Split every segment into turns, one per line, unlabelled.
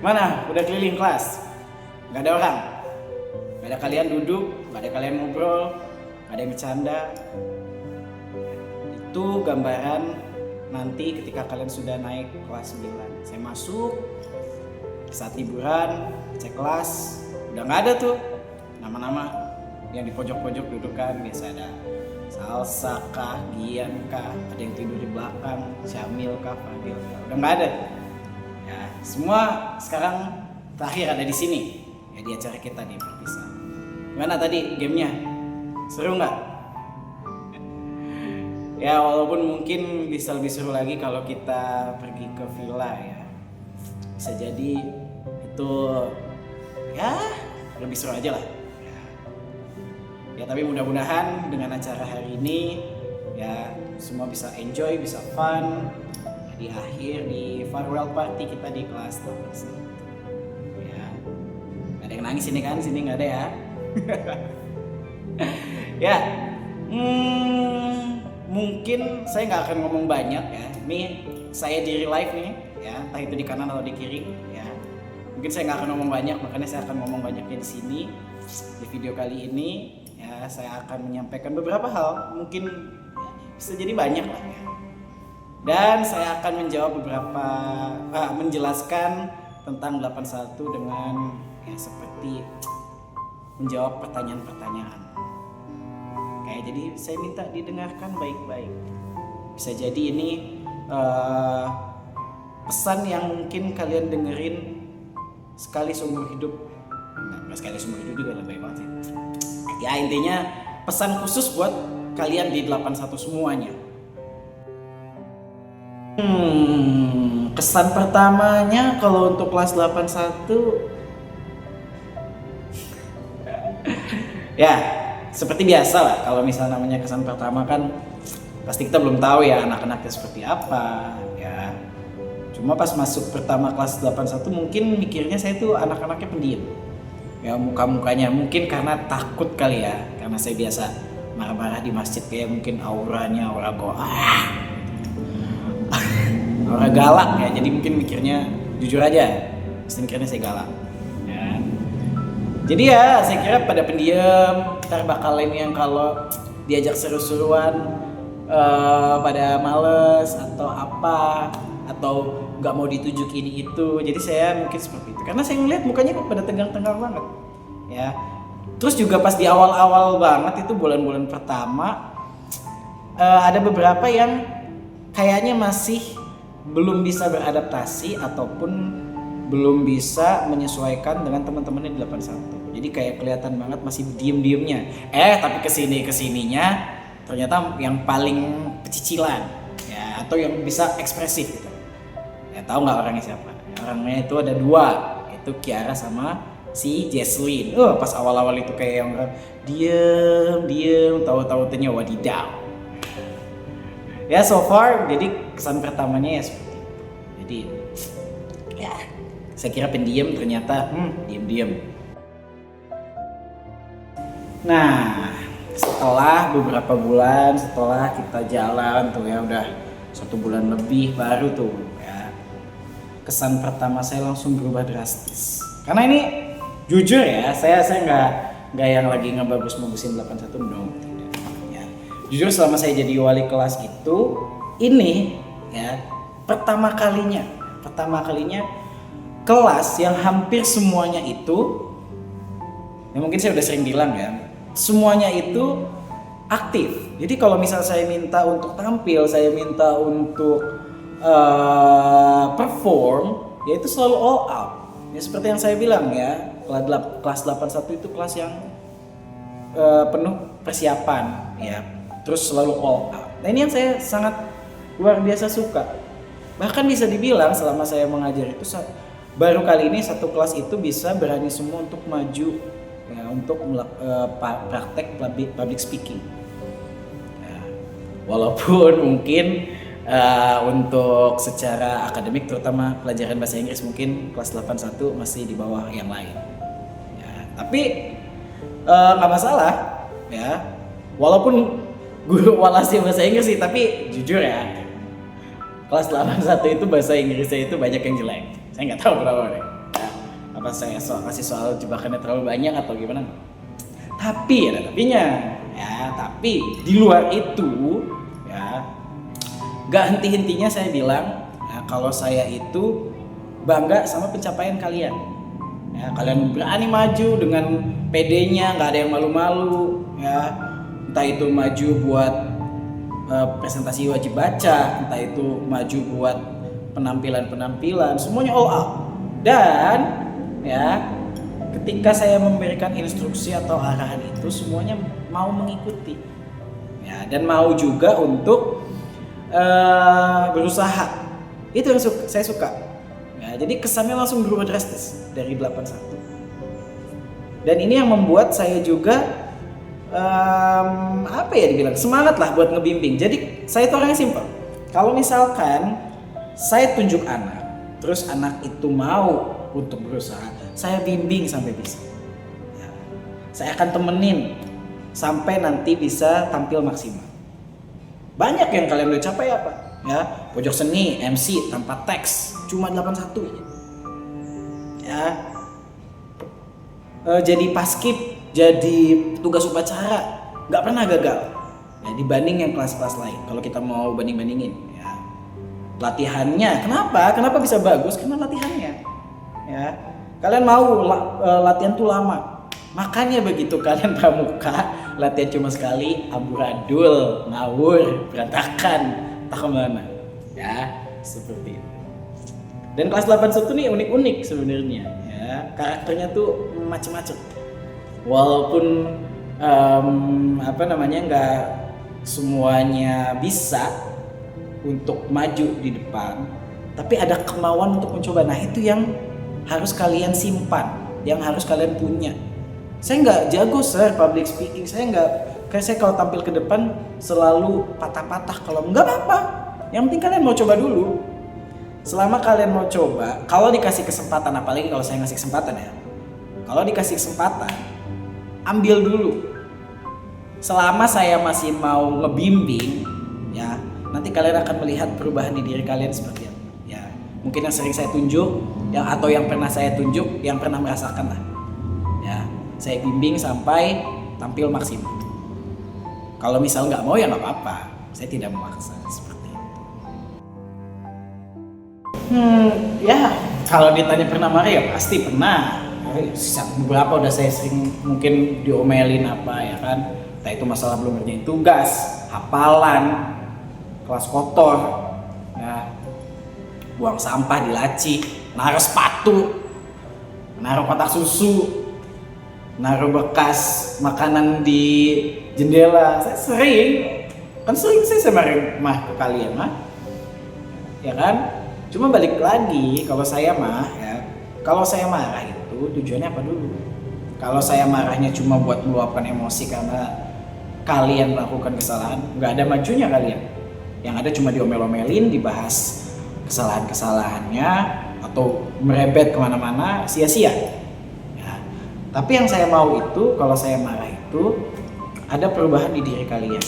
Mana? Udah keliling kelas? Gak ada orang? Gak ada kalian duduk? Gak ada kalian ngobrol? Gak ada yang bercanda? Itu gambaran nanti ketika kalian sudah naik kelas 9. Saya masuk, saat liburan, cek kelas, udah gak ada tuh nama-nama yang di pojok-pojok dudukan. Biasa ada Salsa kah, Gian kah, ada yang tidur di belakang, Syamil kah, Fadil kah, udah gak ada. Ya, semua sekarang terakhir ada di sini. Ya, di acara kita di perpisahan. Gimana tadi gamenya? Seru nggak? Ya walaupun mungkin bisa lebih seru lagi kalau kita pergi ke villa ya. Bisa jadi itu ya lebih seru aja lah. Ya tapi mudah-mudahan dengan acara hari ini ya semua bisa enjoy, bisa fun. Di akhir di farewell party kita di kelas 8. Ya, gak ada yang nangis ini kan, sini nggak ada ya. Ya, mungkin saya nggak akan ngomong banyak ya. Ini saya di real life nih, ya, entah itu di kanan atau di kiri, ya. Mungkin saya nggak akan ngomong banyak, makanya saya akan ngomong banyaknya di sini. Di video kali ini, ya, saya akan menyampaikan beberapa hal, mungkin bisa jadi banyak lah ya. Dan saya akan menjawab menjelaskan tentang 81 dengan ya seperti menjawab pertanyaan-pertanyaan. Kayak jadi saya minta didengarkan baik-baik. Bisa jadi ini pesan yang mungkin kalian dengerin sekali seumur hidup. Nggak sekali seumur hidup juga lebih banget sih. Ya intinya pesan khusus buat kalian di 81 semuanya. Kesan pertamanya kalau untuk kelas 81 ya seperti biasa lah, kalau misalnya namanya kesan pertama kan pasti kita belum tahu ya anak-anaknya seperti apa ya. Cuma pas masuk pertama kelas 81 mungkin mikirnya saya tuh anak-anaknya pendiam. Ya muka-mukanya mungkin karena takut kali ya, karena saya biasa marah-marah di masjid kayak mungkin auranya aura orang galak ya, jadi mungkin mikirnya jujur aja, pasti mikirnya saya galak ya. Jadi ya saya kira pada pendiam, ntar bakalan yang kalau diajak seru-seruan pada males atau apa, atau nggak mau ditujuk ini itu. Jadi saya mungkin seperti itu, karena saya ngeliat mukanya kok pada tegang-tegang banget ya. Terus juga pas di awal-awal banget itu bulan-bulan pertama ada beberapa yang kayaknya masih belum bisa beradaptasi ataupun belum bisa menyesuaikan dengan teman-temannya di 81. Jadi kayak kelihatan banget masih diem-diemnya. Tapi kesininya ternyata yang paling pecicilan ya, atau yang bisa ekspresif gitu. Ya tahu nggak orangnya siapa? Orangnya itu ada dua, itu Kiara sama si Jesslyn. Pas awal-awal itu kayak yang diem, tahu-tahu ternyata wadidaw. Ya so far, jadi kesan pertamanya ya seperti itu. Jadi ya saya kira pendiam, ternyata diem-diem. Nah setelah beberapa bulan, setelah kita jalan tuh ya udah 1 bulan lebih baru tuh ya, kesan pertama saya langsung berubah drastis. Karena ini jujur ya, saya nggak yang lagi ngebagus-bagusin 81 dong. Jujur selama saya jadi wali kelas itu, ini ya pertama kalinya kelas yang hampir semuanya itu, ya mungkin saya udah sering bilang ya, semuanya itu aktif. Jadi kalau misal saya minta untuk tampil, saya minta untuk perform, ya itu selalu all out. Ya seperti yang saya bilang ya, kelas 81 itu kelas yang penuh persiapan ya. Terus selalu all out. Nah ini yang saya sangat luar biasa suka. Bahkan bisa dibilang selama saya mengajar itu baru kali ini satu kelas itu bisa berani semua untuk maju ya, untuk praktek public speaking. Ya, walaupun mungkin untuk secara akademik terutama pelajaran bahasa Inggris mungkin kelas 81 masih di bawah yang lain. Ya, tapi nggak masalah ya. Walaupun guru walasi bahasa Inggris sih, tapi jujur ya kelas 81 itu bahasa Inggrisnya itu banyak yang jelek. Saya nggak tahu kenapa deh. Apa saya kasih soal jebakannya terlalu banyak atau gimana? Tapi ada tapinya, ya. Tapi di luar itu, ya, gak henti-hentinya saya bilang, ya, kalau saya itu bangga sama pencapaian kalian. Ya, kalian berani maju dengan PD-nya, nggak ada yang malu-malu, ya. Entah itu maju buat presentasi wajib baca, entah itu maju buat penampilan, semuanya all out. Dan ya, ketika saya memberikan instruksi atau arahan itu, semuanya mau mengikuti, ya, dan mau juga untuk berusaha. Itu yang saya suka. Ya, jadi kesannya langsung berubah drastis dari 81. Dan ini yang membuat saya juga apa ya dibilang, semangat lah buat ngebimbing. Jadi saya itu orangnya simpel. Kalau misalkan saya tunjuk anak, terus anak itu mau untuk berusaha, saya bimbing sampai bisa. Ya, saya akan temenin sampai nanti bisa tampil maksimal. Banyak yang kalian udah capai apa? Ya, pojok seni, MC tanpa teks, cuma 81. Ya, jadi paskib, jadi tugas upacara, nggak pernah gagal. Ya, dibanding yang kelas-kelas lain. Kalau kita mau banding-bandingin, ya. Latihannya, kenapa bisa bagus? Karena latihannya. Ya, kalian mau latihan tuh lama. Makanya begitu kalian pramuka, latihan cuma sekali, amburadul, ngawur, berantakan, tak kemana. Ya, seperti itu. Dan kelas 81 nih unik-unik sebenarnya. Ya, karakternya tuh macam-macam. Walaupun nggak semuanya bisa untuk maju di depan, tapi ada kemauan untuk mencoba. Nah, itu yang harus kalian simpan, yang harus kalian punya. Saya nggak jago public speaking, saya kalau tampil ke depan selalu patah-patah. Kalau nggak apa-apa, yang penting kalian mau coba dulu. Selama kalian mau coba, kalau dikasih kesempatan, apalagi kalau saya ngasih kesempatan ya, kalau dikasih kesempatan, ambil dulu. Selama saya masih mau ngebimbing, ya, nanti kalian akan melihat perubahan di diri kalian seperti apa. Ya, mungkin yang sering saya tunjuk, atau yang pernah saya tunjuk, yang pernah merasakan lah. Ya, saya bimbing sampai tampil maksimal. Kalau misal nggak mau ya nggak apa-apa, saya tidak memaksa seperti itu. Ya, kalau ditanya pernah marah ya pasti pernah. Beberapa udah saya sering mungkin diomelin apa ya kan, entah itu masalah belum ngerjain tugas, hafalan, kelas kotor, ya, buang sampah di laci, naruh sepatu, naruh kotak susu, naruh bekas makanan di jendela. Saya sering saya marah ke kalian mah, ya kan. Cuma balik lagi, kalau saya marah itu tujuannya apa dulu? Kalau saya marahnya cuma buat meluapkan emosi karena kalian melakukan kesalahan, nggak ada majunya kalian. Yang ada cuma diomel-omelin, dibahas kesalahan-kesalahannya, atau merebet kemana-mana, sia-sia. Ya. Tapi yang saya mau itu, kalau saya marah itu, ada perubahan di diri kalian.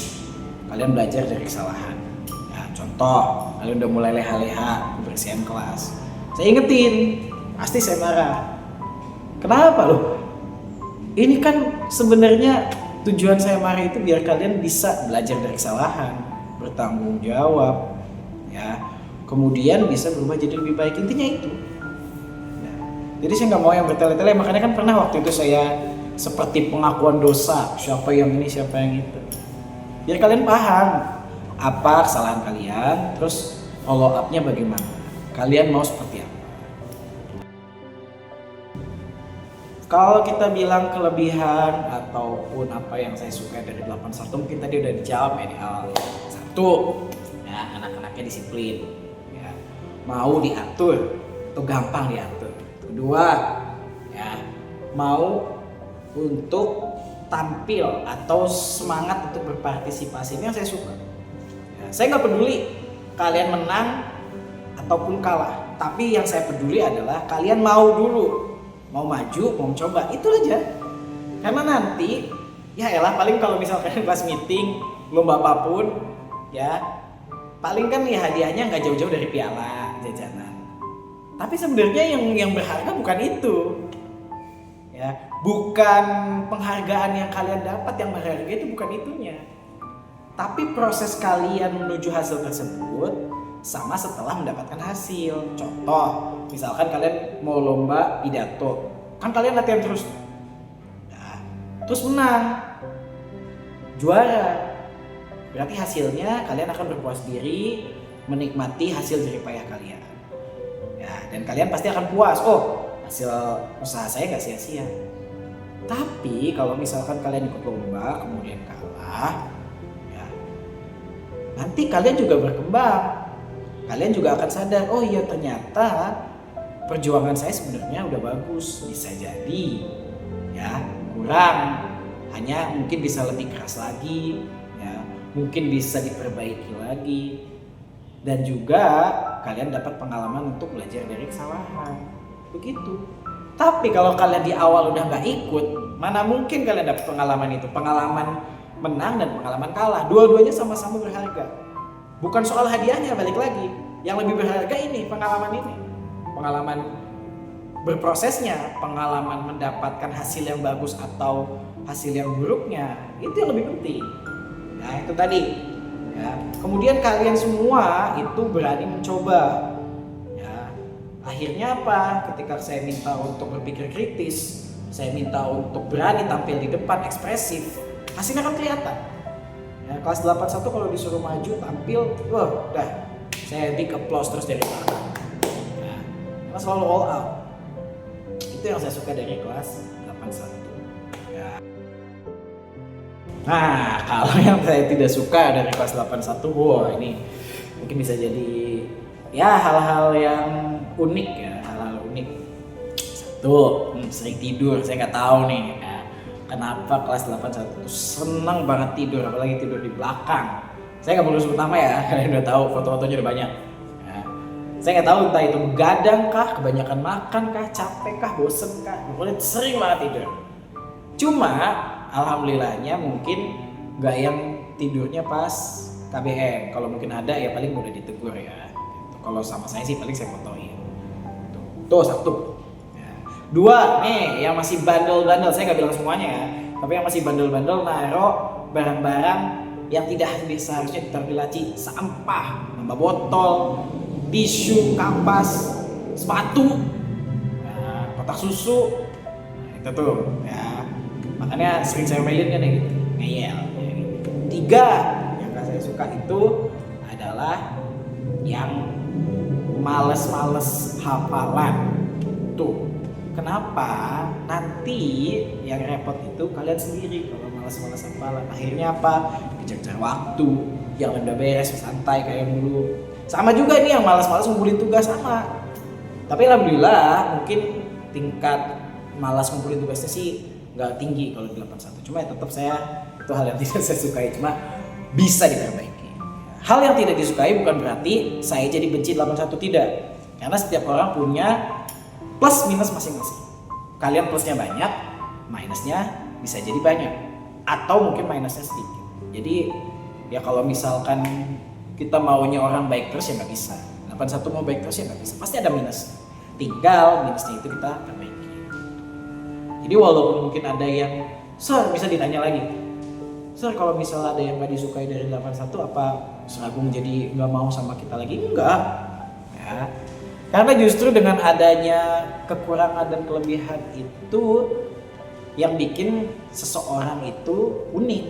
Kalian belajar dari kesalahan. Ya, contoh, kalian udah mulai leha-leha kebersihan kelas. Saya ingetin, pasti saya marah. Kenapa loh? Ini kan sebenarnya tujuan saya marah itu biar kalian bisa belajar dari kesalahan, bertanggung jawab, ya, kemudian bisa berubah jadi lebih baik. Intinya itu. Ya. Jadi saya nggak mau yang bertele-tele. Makanya kan pernah waktu itu saya seperti pengakuan dosa, siapa yang ini, siapa yang itu. Biar kalian paham apa kesalahan kalian, terus follow up-nya bagaimana. Kalian mau seperti apa? Kalau kita bilang kelebihan ataupun apa yang saya suka dari 81, mungkin tadi udah dijawab ya di awal. Satu, ya, anak-anaknya disiplin, ya, mau diatur, itu gampang diatur. Kedua, ya, mau untuk tampil atau semangat untuk berpartisipasi, ini yang saya suka. Ya, saya nggak peduli kalian menang ataupun kalah, tapi yang saya peduli adalah kalian mau dulu. Mau maju, mau coba, itu aja. Karena nanti, ya elah, paling kalau misalkan kelas meeting, lomba apapun, ya paling kan ya hadiahnya nggak jauh-jauh dari piala, jajanan. Tapi sebenarnya yang berharga bukan itu. Ya, bukan penghargaan yang kalian dapat yang berharga, itu bukan itunya. Tapi proses kalian menuju hasil tersebut sama setelah mendapatkan hasil. Contoh, misalkan kalian mau lomba pidato, kan kalian latihan terus. Nah, terus menang, juara. Berarti hasilnya kalian akan berpuas diri, menikmati hasil jerih payah kalian. Ya, dan kalian pasti akan puas. Oh, hasil usaha saya gak sia-sia. Tapi kalau misalkan kalian ikut lomba kemudian kalah, ya, nanti kalian juga berkembang. Kalian juga akan sadar, oh iya ternyata perjuangan saya sebenarnya udah bagus. Bisa jadi ya kurang, hanya mungkin bisa lebih keras lagi, ya, mungkin bisa diperbaiki lagi. Dan juga kalian dapat pengalaman untuk belajar dari kesalahan. Begitu. Tapi kalau kalian di awal udah gak ikut, mana mungkin kalian dapat pengalaman itu. Pengalaman menang dan pengalaman kalah, dua-duanya sama-sama berharga. Bukan soal hadiahnya, balik lagi. Yang lebih berharga ini, pengalaman ini. Pengalaman berprosesnya, pengalaman mendapatkan hasil yang bagus atau hasil yang buruknya, itu yang lebih penting. Nah itu tadi. Ya. Kemudian kalian semua itu berani mencoba. Ya. Akhirnya apa? Ketika saya minta untuk berpikir kritis, saya minta untuk berani tampil di depan, ekspresif, hasilnya kan kelihatan. Ya, kelas 81 kalau disuruh maju tampil, wah udah saya big applause terus dari belakang. Ya. Karena selalu all out. Itu yang saya suka dari kelas 81. Nah, kalau yang saya tidak suka dari kelas 81, wah ini mungkin bisa jadi ya hal-hal yang unik ya, hal-hal unik. Satu, sering tidur, saya nggak tahu nih ya, kenapa kelas 81 tuh senang banget tidur, apalagi tidur di belakang. Saya nggak perlu sebut nama ya, kalian udah tahu foto-fotonya udah banyak. Ya. Saya nggak tahu entah itu begadang kah, kebanyakan makan kah, capek kah, bosen kah, pokoknya sering banget tidur. Cuma alhamdulillahnya mungkin gak yang tidurnya pas KBM. Kalau mungkin ada ya paling udah ditegur ya. Gitu. Kalau sama saya sih paling saya fotoin. Tuh satu. Ya. Dua nih yang masih bandel-bandel, saya gak bilang semuanya ya. Tapi yang masih bandel-bandel naruh barang-barang yang tidak seharusnya ditaruh di laci. Sampah, nambah botol, tisu, kampas, sepatu, nah, kotak susu. Nah, itu tuh ya. Makanya sering saya omelin kan ya gitu, ngeyel. Tiga yang gak saya suka itu adalah yang males-males hafalan. Tuh, kenapa? Nanti yang repot itu kalian sendiri kalau males-males hafalan. Akhirnya apa? Kejar-kejar waktu, yang udah beres santai kayak dulu. Sama juga nih yang males-males ngumpulin tugas sama. Tapi alhamdulillah mungkin tingkat malas ngumpulin tugasnya sih nggak tinggi kalau di 81, cuma ya tetap saya itu hal yang tidak saya sukai, cuma bisa diperbaiki. Hal yang tidak disukai bukan berarti saya jadi benci 81, tidak, karena setiap orang punya plus minus masing-masing. Kalian plusnya banyak, minusnya bisa jadi banyak, atau mungkin minusnya sedikit. Jadi ya kalau misalkan kita maunya orang baik terus ya nggak bisa, 81 mau baik terus ya nggak bisa, pasti ada minus. Tinggal minusnya itu kita perbaiki. Jadi walaupun mungkin ada yang, Sir bisa ditanya lagi, Sir kalau misalnya ada yang gak disukai dari 81 apa Sir Agung jadi gak mau sama kita lagi? Enggak ya. Karena justru dengan adanya kekurangan dan kelebihan itu yang bikin seseorang itu unik.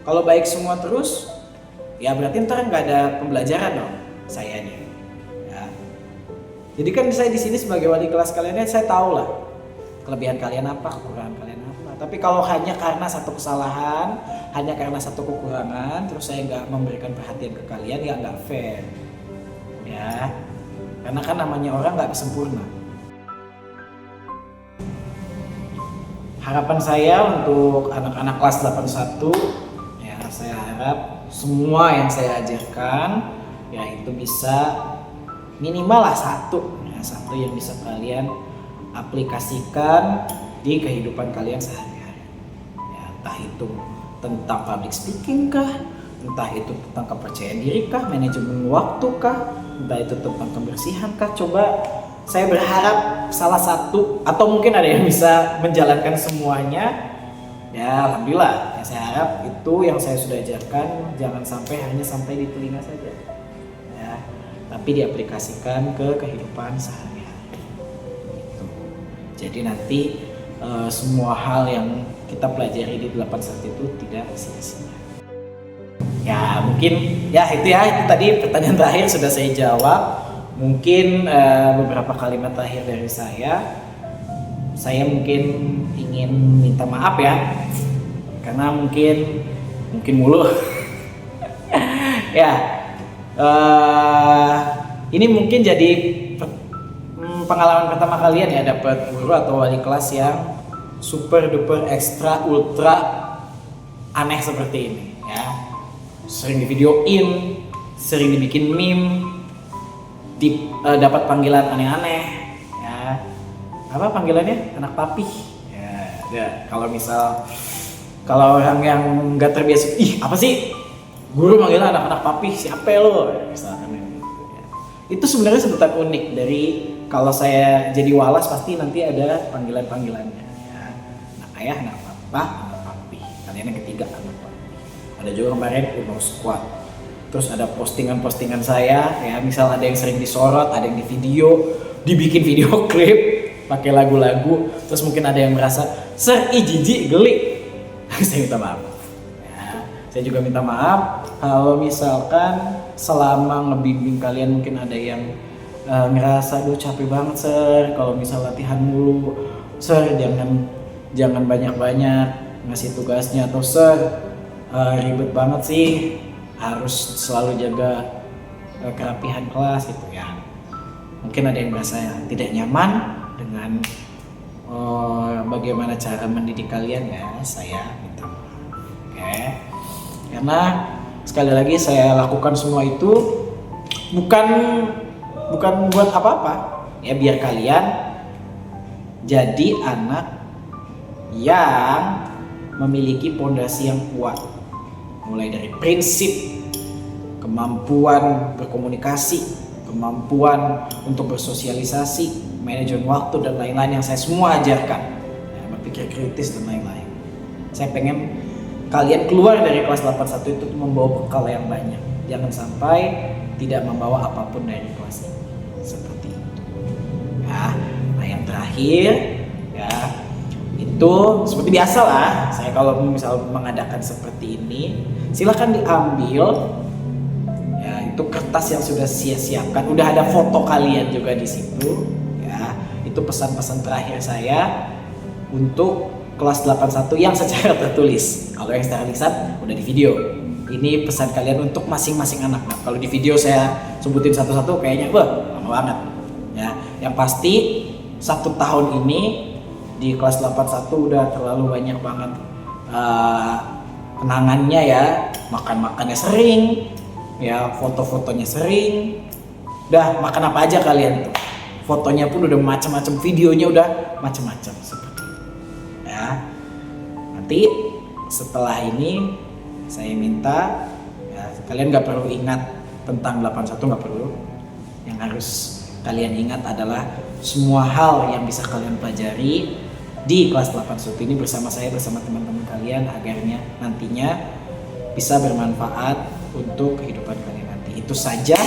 Kalau baik semua terus, ya berarti ntar gak ada pembelajaran dong saya nih ya. Jadi kan saya di sini sebagai wali kelas kalian, saya tahu lah kelebihan kalian apa, kekurangan kalian apa. Tapi kalau hanya karena satu kesalahan, hanya karena satu kekurangan, terus saya nggak memberikan perhatian ke kalian, ya nggak fair. Ya, karena kan namanya orang nggak sempurna. Harapan saya untuk anak-anak kelas 81, ya saya harap semua yang saya ajarkan, ya itu bisa minimal lah satu yang bisa kalian aplikasikan di kehidupan kalian sehari-hari. Ya, entah itu tentang public speaking kah, Entah itu tentang kepercayaan diri kah, manajemen waktu kah, entah itu tentang kebersihan kah. Coba saya berharap salah satu atau mungkin ada yang bisa menjalankan semuanya. Ya alhamdulillah, ya, saya harap itu yang saya sudah ajarkan jangan sampai hanya sampai di telinga saja, ya, tapi diaplikasikan ke kehidupan sehari-hari. Gitu. Jadi nanti semua hal yang kita pelajari di 81 itu tidak sia-sia. Ya mungkin itu tadi pertanyaan terakhir sudah saya jawab. Mungkin beberapa kalimat terakhir dari saya mungkin ingin minta maaf ya, karena mungkin mulu. Ya, ini mungkin jadi pengalaman pertama kalian ya dapat guru atau wali kelas yang super duper ekstra ultra aneh seperti ini ya. Sering divideoin, sering dibikin meme, dapat panggilan aneh-aneh ya. Apa panggilannya? Anak papi ya. Kalau orang yang nggak terbiasa, apa sih guru manggil anak-anak papi, siapa lo misalkan gitu ya. Itu sebenarnya sebutan unik dari kalau saya jadi walas pasti nanti ada panggilannya ya. Anak ayah, anak papa, anak papi. Kalian yang ketiga anak papi. Ada juga kemarin Uno Squad. Terus ada postingan saya ya, misal ada yang sering disorot, ada yang di video, dibikin video klip pakai lagu-lagu, terus mungkin ada yang merasa jijik geli. Saya minta maaf ya. Saya juga minta maaf kalau misalkan selama ngebimbing kalian mungkin ada yang ngerasa capek banget sir, kalau misal latihan mulu sir, jangan banyak-banyak ngasih tugasnya, atau sir ribet banget sih, harus selalu jaga kerapihan kelas gitu ya. Mungkin ada yang merasa tidak nyaman dengan bagaimana cara mendidik kalian ya, saya minta maaf. Oke. Karena sekali lagi saya lakukan semua itu bukan buat apa-apa ya, biar kalian jadi anak yang memiliki pondasi yang kuat, mulai dari prinsip, kemampuan berkomunikasi, kemampuan untuk bersosialisasi, manajemen waktu dan lain-lain yang saya semua ajarkan ya, berpikir kritis dan lain-lain. Saya pengen kalian keluar dari kelas 81 itu membawa bekal yang banyak, jangan sampai tidak membawa apapun dari kelas ini seperti itu ya. Nah yang terakhir ya, itu seperti biasa lah, saya kalau misal mengadakan seperti ini silakan diambil ya, itu kertas yang sudah saya siapkan, udah ada foto kalian juga di situ ya. Itu pesan-pesan terakhir saya untuk kelas 81 yang secara tertulis. Kalau yang secara lisan udah di video. Ini pesan kalian untuk masing-masing anak. Nah, kalau di video saya sebutin satu-satu kayaknya lama banget ya. Yang pasti 1 tahun ini di kelas 81 udah terlalu banyak banget kenangannya ya. Makan-makannya sering ya, foto-fotonya sering. Udah makan apa aja kalian tuh, fotonya pun udah macam-macam, videonya udah macam-macam seperti itu ya. Nanti setelah ini saya minta ya, kalian gak perlu ingat tentang 81, gak perlu. Yang harus kalian ingat adalah semua hal yang bisa kalian pelajari di kelas 81 ini bersama saya, bersama teman-teman kalian, agarnya nantinya bisa bermanfaat untuk kehidupan kalian nanti. Itu saja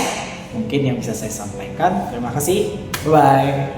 mungkin yang bisa saya sampaikan. Terima kasih. Bye.